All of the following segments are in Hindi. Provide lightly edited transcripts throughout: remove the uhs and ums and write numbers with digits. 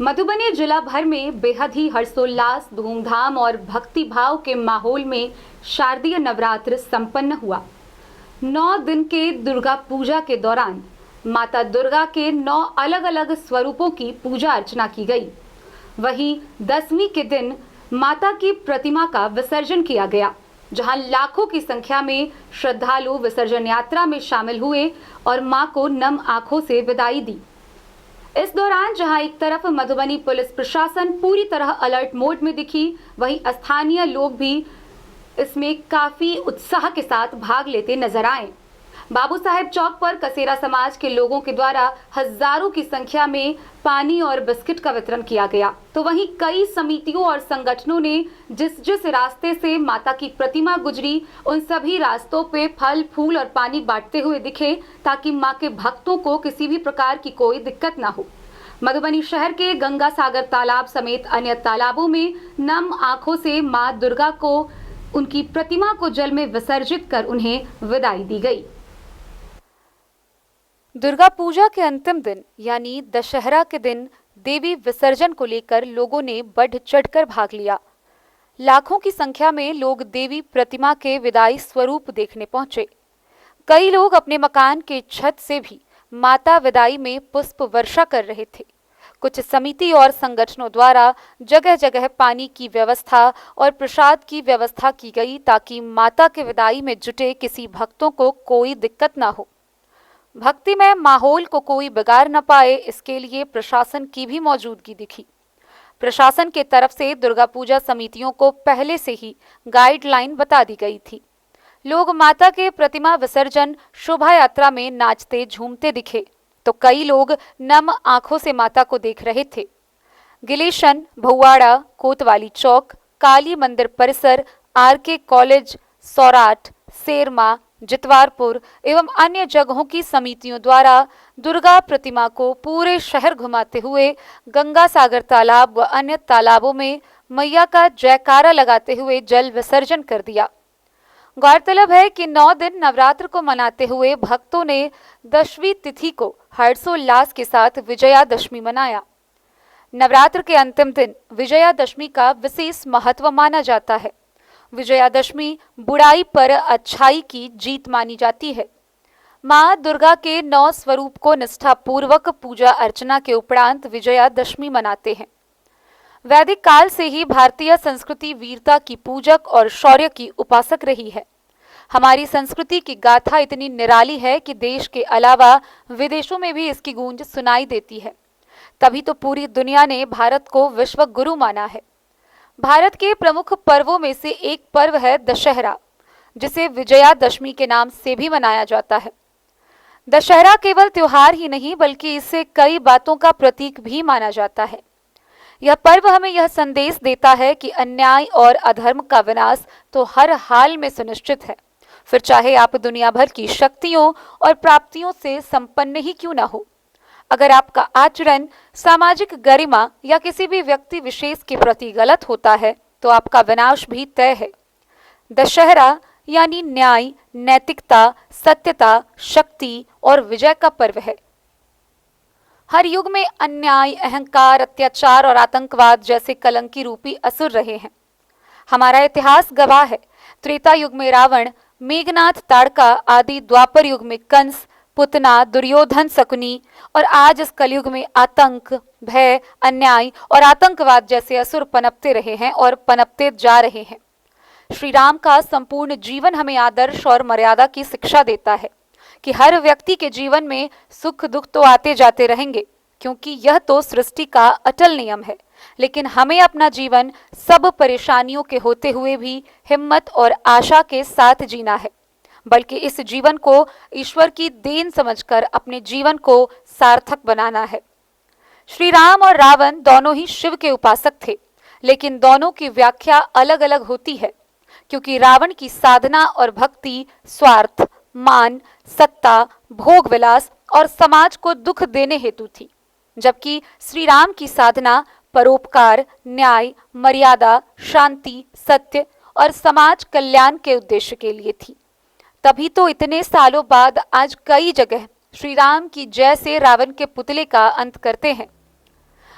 मधुबनी जिला भर में बेहद ही हर्षोल्लास, धूमधाम और भक्ति भाव के माहौल में शारदीय नवरात्र संपन्न हुआ। 9 दिन के दुर्गा पूजा के दौरान माता दुर्गा के 9 अलग अलग स्वरूपों की पूजा अर्चना की गई। वहीं 10वीं के दिन माता की प्रतिमा का विसर्जन किया गया, जहां लाखों की संख्या में श्रद्धालु विसर्जन यात्रा में शामिल हुए और मां को नम आंखों से विदाई दी। इस दौरान जहां एक तरफ मधुबनी पुलिस प्रशासन पूरी तरह अलर्ट मोड में दिखी, वहीं स्थानीय लोग भी इसमें काफी उत्साह के साथ भाग लेते नजर आए। बाबू साहेब चौक पर कसेरा समाज के लोगों के द्वारा हजारों की संख्या में पानी और बिस्किट का वितरण किया गया, तो वहीं कई समितियों और संगठनों ने जिस जिस रास्ते से माता की प्रतिमा गुजरी, उन सभी रास्तों पे फल, फूल और पानी बांटते हुए दिखे, ताकि मां के भक्तों को किसी भी प्रकार की कोई दिक्कत ना हो। मधुबनी शहर के गंगा सागर तालाब समेत अन्य तालाबों में नम आंखों से मां दुर्गा को, उनकी प्रतिमा को जल में विसर्जित कर उन्हें विदाई दी गई। दुर्गा पूजा के अंतिम दिन यानी दशहरा के दिन देवी विसर्जन को लेकर लोगों ने बढ़ चढ़कर भाग लिया। लाखों की संख्या में लोग देवी प्रतिमा के विदाई स्वरूप देखने पहुंचे। कई लोग अपने मकान के छत से भी माता विदाई में पुष्प वर्षा कर रहे थे। कुछ समिति और संगठनों द्वारा जगह जगह पानी की व्यवस्था और प्रसाद की व्यवस्था की गई, ताकि माता के विदाई में जुटे किसी भक्तों को कोई दिक्कत ना हो। भक्तिमय माहौल को कोई बिगाड़ न पाए, इसके लिए प्रशासन की भी मौजूदगी दिखी। प्रशासन के तरफ से दुर्गा पूजा समितियों को पहले से ही गाइडलाइन बता दी गई थी। लोग माता के प्रतिमा विसर्जन शोभा यात्रा में नाचते झूमते दिखे, तो कई लोग नम आंखों से माता को देख रहे थे। गिलेशन, भुवाड़ा, कोतवाली चौक, काली मंदिर परिसर, आरके कॉलेज, सौराठ, सेरमा, जितवारपुर एवं अन्य जगहों की समितियों द्वारा दुर्गा प्रतिमा को पूरे शहर घुमाते हुए गंगा सागर तालाब व अन्य तालाबों में मैया का जयकारा लगाते हुए जल विसर्जन कर दिया। गौरतलब है कि 9 दिन नवरात्र को मनाते हुए भक्तों ने 10वीं तिथि को हर्षोल्लास के साथ विजयादशमी मनाया। नवरात्र के अंतिम दिन विजयादशमी का विशेष महत्व माना जाता है। विजयादशमी बुराई पर अच्छाई की जीत मानी जाती है। मां दुर्गा के 9 स्वरूप को निष्ठापूर्वक पूजा अर्चना के उपरांत विजयादशमी मनाते हैं। वैदिक काल से ही भारतीय संस्कृति वीरता की पूजक और शौर्य की उपासक रही है। हमारी संस्कृति की गाथा इतनी निराली है कि देश के अलावा विदेशों में भी इसकी गूंज सुनाई देती है। तभी तो पूरी दुनिया ने भारत को विश्व गुरु माना है। भारत के प्रमुख पर्वों में से एक पर्व है दशहरा, जिसे विजयादशमी के नाम से भी मनाया जाता है। दशहरा केवल त्योहार ही नहीं, बल्कि इसे कई बातों का प्रतीक भी माना जाता है। यह पर्व हमें यह संदेश देता है कि अन्याय और अधर्म का विनाश तो हर हाल में सुनिश्चित है, फिर चाहे आप दुनिया भर की शक्तियों और प्राप्तियों से संपन्न ही क्यों न हो। अगर आपका आचरण सामाजिक गरिमा या किसी भी व्यक्ति विशेष के प्रति गलत होता है, तो आपका विनाश भी तय है। दशहरा यानी न्याय, नैतिकता, सत्यता, शक्ति और विजय का पर्व है। हर युग में अन्याय, अहंकार, अत्याचार और आतंकवाद जैसे कलंकी रूपी असुर रहे हैं। हमारा इतिहास गवाह है। त्रेता युग में रावण, मेघनाथ ताड़का आदि, द्वापर युग में कंस, पुतना, दुर्योधन, शकुनी और आज इस कलयुग में आतंक, भय, अन्याय और आतंकवाद जैसे असुर पनपते रहे हैं और पनपते जा रहे हैं। श्री राम का संपूर्ण जीवन हमें आदर्श और मर्यादा की शिक्षा देता है कि हर व्यक्ति के जीवन में सुख दुख तो आते जाते रहेंगे, क्योंकि यह तो सृष्टि का अटल नियम है। लेकिन हमें अपना जीवन सब परेशानियों के होते हुए भी हिम्मत और आशा के साथ जीना है, बल्कि इस जीवन को ईश्वर की देन समझकर अपने जीवन को सार्थक बनाना है। श्री राम और रावण दोनों ही शिव के उपासक थे, लेकिन दोनों की व्याख्या अलग अलग होती है, क्योंकि रावण की साधना और भक्ति स्वार्थ, मान, सत्ता, भोग विलास और समाज को दुख देने हेतु थी, जबकि श्री राम की साधना परोपकार, न्याय, मर्यादा, शांति, सत्य और समाज कल्याण के उद्देश्य के लिए थी। तभी तो इतने सालों बाद आज कई जगह श्री राम की जय से रावण के पुतले का अंत करते हैं।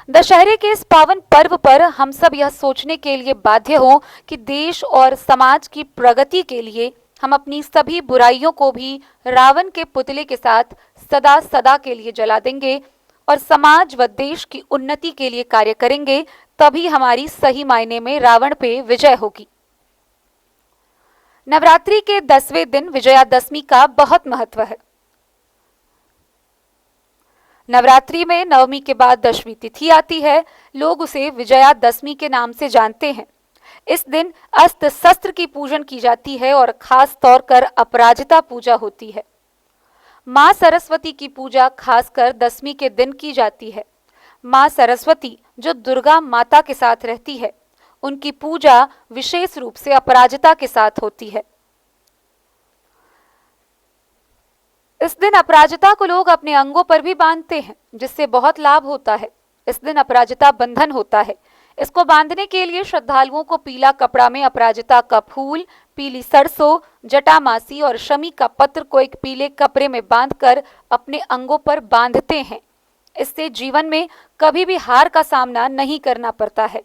दशहरे के इस पावन पर्व पर हम सब यह सोचने के लिए बाध्य हों कि देश और समाज की प्रगति के लिए हम अपनी सभी बुराइयों को भी रावण के पुतले के साथ सदा सदा के लिए जला देंगे और समाज व देश की उन्नति के लिए कार्य करेंगे, तभी हमारी सही मायने में रावण पे विजय होगी। नवरात्रि के 10वें दिन विजयादशमी का बहुत महत्व है। नवरात्रि में नवमी के बाद दशमी तिथि आती है। लोग उसे विजयादशमी के नाम से जानते हैं। इस दिन अस्त्र शस्त्र की पूजन की जाती है और खास तौर पर अपराजिता पूजा होती है। माँ सरस्वती की पूजा खासकर दशमी के दिन की जाती है। माँ सरस्वती जो दुर्गा माता के साथ रहती है, उनकी पूजा विशेष रूप से अपराजिता के साथ होती है। इस दिन अपराजिता को लोग अपने अंगों पर भी बांधते हैं, जिससे बहुत लाभ होता है। इस दिन अपराजिता बंधन होता है। इसको बांधने के लिए श्रद्धालुओं को पीला कपड़ा में अपराजिता का फूल, पीली सरसों, जटामासी और शमी का पत्र को एक पीले कपड़े में बांधकर अपने अंगों पर बांधते हैं। इससे जीवन में कभी भी हार का सामना नहीं करना पड़ता है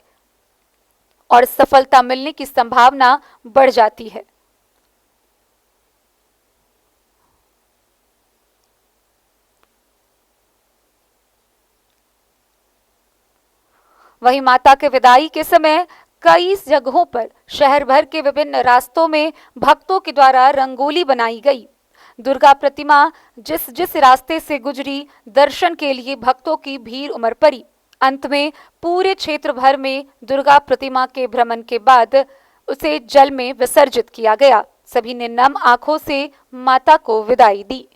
और सफलता मिलने की संभावना बढ़ जाती है। वहीं माता के विदाई के समय कई जगहों पर शहर भर के विभिन्न रास्तों में भक्तों के द्वारा रंगोली बनाई गई। दुर्गा प्रतिमा जिस जिस रास्ते से गुजरी, दर्शन के लिए भक्तों की भीड़ उमड़ पड़ी। अंत में पूरे क्षेत्र भर में दुर्गा प्रतिमा के भ्रमण के बाद उसे जल में विसर्जित किया गया। सभी ने नम आंखों से माता को विदाई दी।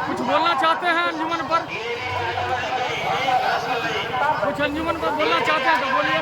कुछ बोलना चाहते हैं अंजुमन पर? कुछ अंजुमन पर बोलना चाहते हैं तो बोलिए।